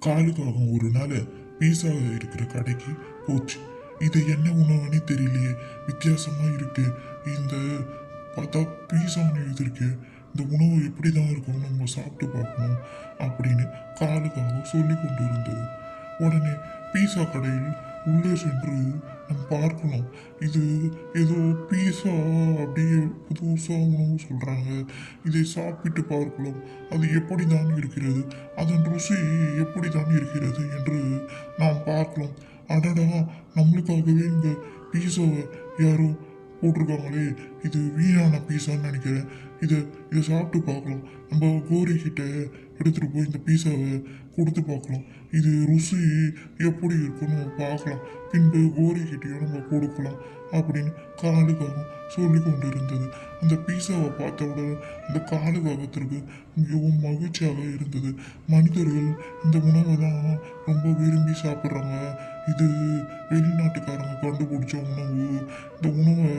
காலுக்காக ஒரு நாள் பீஸா இருக்கிற கடைக்கு போச்சு. இது என்ன உணவுன்னு தெரியலையே, வித்தியாசமா இருக்கு. இந்த பார்த்தா பீஸான்னு எழுதிருக்கு. இந்த உணவு எப்படி தான் இருக்கும், நம்ம சாப்பிட்டு பார்க்கணும் அப்படின்னு காலுக்காக சொல்லி கொண்டு இருந்தது. உடனே பீஸா கடையில் உள்ளே சென்று நம்ம பார்க்கணும். இது ஏதோ பீஸா அப்படியே புதுசாக உணவு சொல்கிறாங்க, இதை சாப்பிட்டு பார்க்கலாம், அது எப்படி தான் இருக்கிறது, அதன் ருசி எப்படி தான் இருக்கிறது என்று நாம் பார்க்கலாம். அடடா, நம்மளுக்காகவே இந்த பீஸாவை யாரோ போட்டிருக்காங்களே, இது வீணான பீஸான்னு நினைக்கிறேன். இதை சாப்பிட்டு பார்க்கலாம். நம்ம கோரி கிட்ட எடுத்துகிட்டு போய் இந்த பீஸாவை கொடுத்து பார்க்கலாம். இது ருசி எப்படி இருக்குன்னு பார்க்கலாம். பின்பு கோரி கிட்டையும் நம்ம கொடுக்கலாம் அப்படின்னு காலுக்காக சொல்லி கொண்டு இருந்தது. அந்த பீஸாவை பார்த்தவுடன் அந்த காலுக்காகத்திற்கு மிகவும் மகிழ்ச்சியாக இருந்தது. மனிதர்கள் இந்த உணவை தான் ரொம்ப விரும்பி சாப்பிட்றாங்க. இது வெளிநாட்டுக்காரங்க கண்டுபிடிச்ச உணவு. இந்த உணவை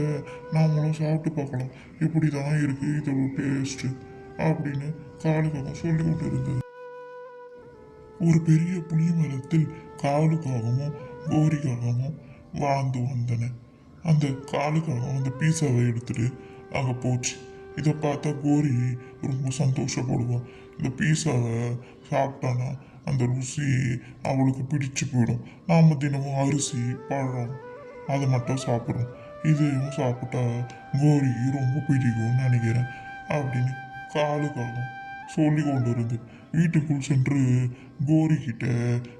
நாமளும் சாப்பிட்டு பார்க்கலாம், எப்படி தான் இருக்குது இதோட டேஸ்ட்டு அப்படின்னு காலுக்காக சொல்லி கொண்டு இருந்தது. ஒரு பெரிய புளிய மரத்தில் காலுக்காகவும் கோரிக்காகவும் வாழ்ந்து வந்தன. அந்த காலுக்காகவும் அந்த பீஸாவை எடுத்துட்டு அங்கே போச்சு. இதை பார்த்தா கோரி ரொம்ப சந்தோஷப்படுவான். இந்த பீஸாவை சாப்பிட்டானா அந்த ருசி அவளுக்கு பிடிச்சு போயிடும். நாம் தினமும் அரிசி பழம் அதை மட்டும் சாப்பிட்றோம், இதையும் சாப்பிட்டா கோரி ரொம்ப பிடிக்கும்னு நினைக்கிறேன் அப்படின்னு காலுக்காக சொல்லி கொண்டு இருந்து வீட்டுக்குள் சென்று கோரி கிட்ட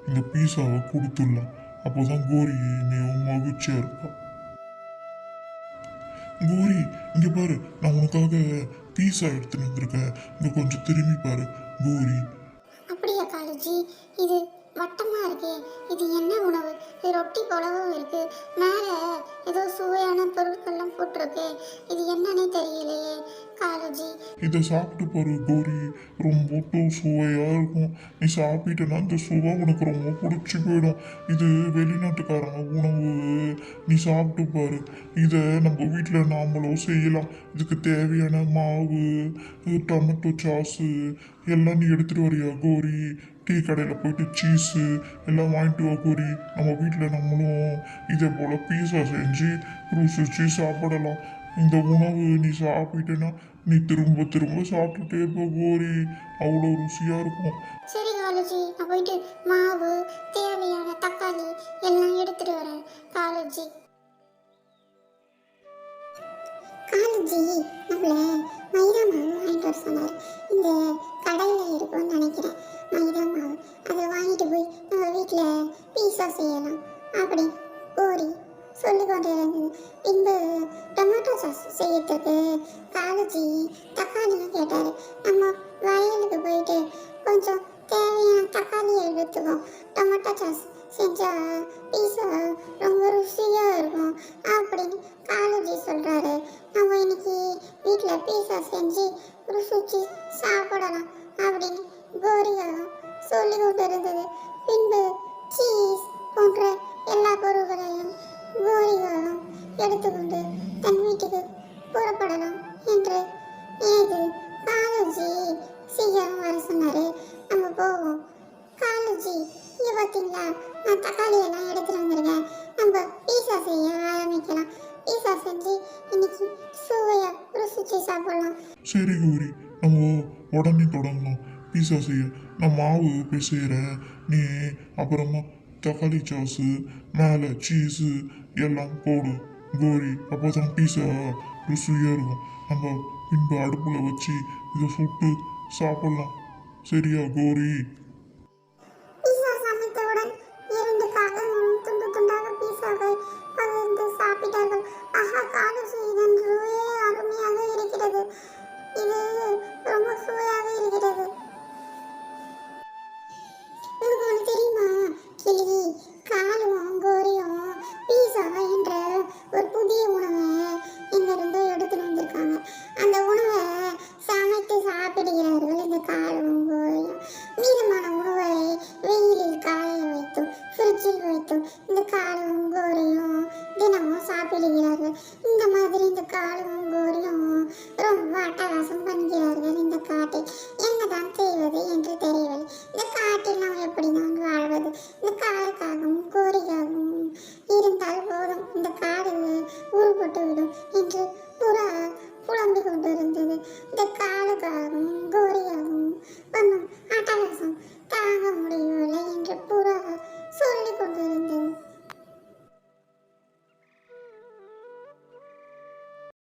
இந்த பீஸாவை கொடுத்துடலாம். அப்போதான் கோரி மிகவும் மகிழ்ச்சியா இருப்பான். கோரி, இங்க பாரு, நான் உனக்காக பீஸா எடுத்துட்டு வந்திருக்கேன், இங்க கொஞ்சம் திரும்பி பாரு கோரி. அப்படியா காலேஜி, இது வட்டமா இருக்கு, இது என்ன உணவு? இது ரொட்டி போலவும் இருக்கு, மேல ஏதோ சுவையான பொருட்கள்லாம் போட்டிருக்கு, இது என்னன்னே தெரியலையே காலேஜி. இதை சாப்பிட்டு பாரு கோரி, ரொம்ப சுவையா இருக்கும். நீ சாப்பிட்டேன்னா இந்த சுவை உனக்கு ரொம்ப பிடிச்சி போயிடும். இது வெளிநாட்டுக்காரங்க உணவு, நீ சாப்பிட்டு பாரு. இதை நம்ம வீட்டில் நாமளும் செய்யலாம். இதுக்கு தேவையான மாவு, டொமேட்டோ சாஸு எல்லாம் நீ எடுத்துட்டு வரியா கோரி? டீ கடையில் போயிட்டு சீஸு எல்லாம் வாங்கிட்டு வா கோரி. நம்ம வீட்டில் நம்மளும் இதே போல் பீஸா செஞ்சு ருசிச்சு சாப்பிடலாம். இந்த உணவு நீ சாப்பிட்டேன்னா நீ திரும்ப திரும்ப சாப்பிட்டுட்டே இருப்ப கோரி, அவ்வளோ ருசியாக இருக்கும். சரி காலேஜி, நான் போயிட்டு மாவு தேவையான தக்காளி எல்லாம் எடுத்துட்டு வரேன் காலேஜி. காலேஜி நம்மள மைதா மாவு வாங்கிட்டு வர சொன்னார். இந்த கடையில் இருக்கும்னு நினைக்கிறேன் மைதா மாவு. அதை வாங்கிட்டு போய் நம்ம வீட்டில் பீஸா செய்யலாம் அப்படி கோரி சொல்லி கொண்டு இருந்தது. பின்பு டொமேட்டோ சாஸ் செய்யறதுக்கு காலேஜி தக்காளியும் கேட்டார். நம்ம வயலுக்கு போயிட்டு கொஞ்சம் தேவையான தக்காளியை எடுத்துக்கோம், டொமேட்டோ சாஸ் செஞ்சால் பீஸா ரொம்ப ருசியாக இருக்கும் அப்படின்னு காலேஜி சொல்கிறாரு. நம்ம இன்னைக்கு வீட்டில் பீஸா செஞ்சு ருசிச்சு சாப்பிடலாம் அப்படின்னு கோரிகளும் சொல்லி கொண்டு இருந்தது. பின்பு சீஸ் போன்ற எல்லா பொருட்களையும் கோரிகளும் எடுத்துக்கொண்டு தன் வீட்டுக்கு புறப்படலாம் என்று ஏது காலேஜி சீக்கிரம் வர சொன்னாரு. நம்ம போவோம். காலேஜி, இங்கே பார்த்தீங்களா, நான் தக்காளி எல்லாம் எடுத்துட்டு வந்திருக்கேன். நம்ம பீஸா செய்ய ஆரம்பிக்கலாம். பீஸா செஞ்சு இன்னைக்கு சுவையா ருசிச்சு சாப்பிடலாம். சரி கோரி, நம்ம உடனே தொடங்கலாம் பீஸா செய்ய. நான் மாவு பிசைகிறேன், நீ அப்புறமா தக்காளி சாஸு மேலே சீஸு எல்லாம் போடு கோரி. அப்போ தான் பீஸா ருசியாக இருக்கும். நம்ம பின்பு அடுப்பில் வச்சு இதை சுட்டு சாப்பிடலாம். சரியா கோரி? பீஸா சமைத்தவுடன் இரண்டு காகங்களும் துண்டு துண்டாக பீஸாவை பகிர்ந்து சாப்பிட்டார்கள். ஆஹா காலேஜி, இதன் சுவையே அருமையாக இருக்கிறது, இது ரொம்ப சுவையாக இருக்கிறது. உங்களுக்கு ஒன்று தெரியுமா கிளி, காலும் கோரியும் பீஸா என்ற ஒரு புதிய உணவை இங்கிருந்து எடுத்துட்டு வந்திருக்காங்க. அந்த உணவை சமைத்து சாப்பிடுகிறார்கள் இந்த காலும் கோரியும். மீதமான உணவை வெயிலில் காய வைத்தும் ஃப்ரிட்ஜில் வைத்தும் இந்த காலும் கோரியும் தினமும் சாப்பிடுகிறார்கள். இந்த மாதிரி இந்த காலும் கோரியும் ரொம்ப அட்டகாசம் பண்ணுகிறார்கள் இந்த காட்டில். என்னதான் செய்வது என்று தெரியவில்லை. இந்த காட்டில் நாம் எப்படி நான் வாழ்வது? இந்த காலுக்காகவும் கோரிக்காகவும் இருந்தால் போதும், இந்த காடு உருப்பட்டு விடும் என்று புறா புலம்பிக் கொண்டிருந்தது. இந்த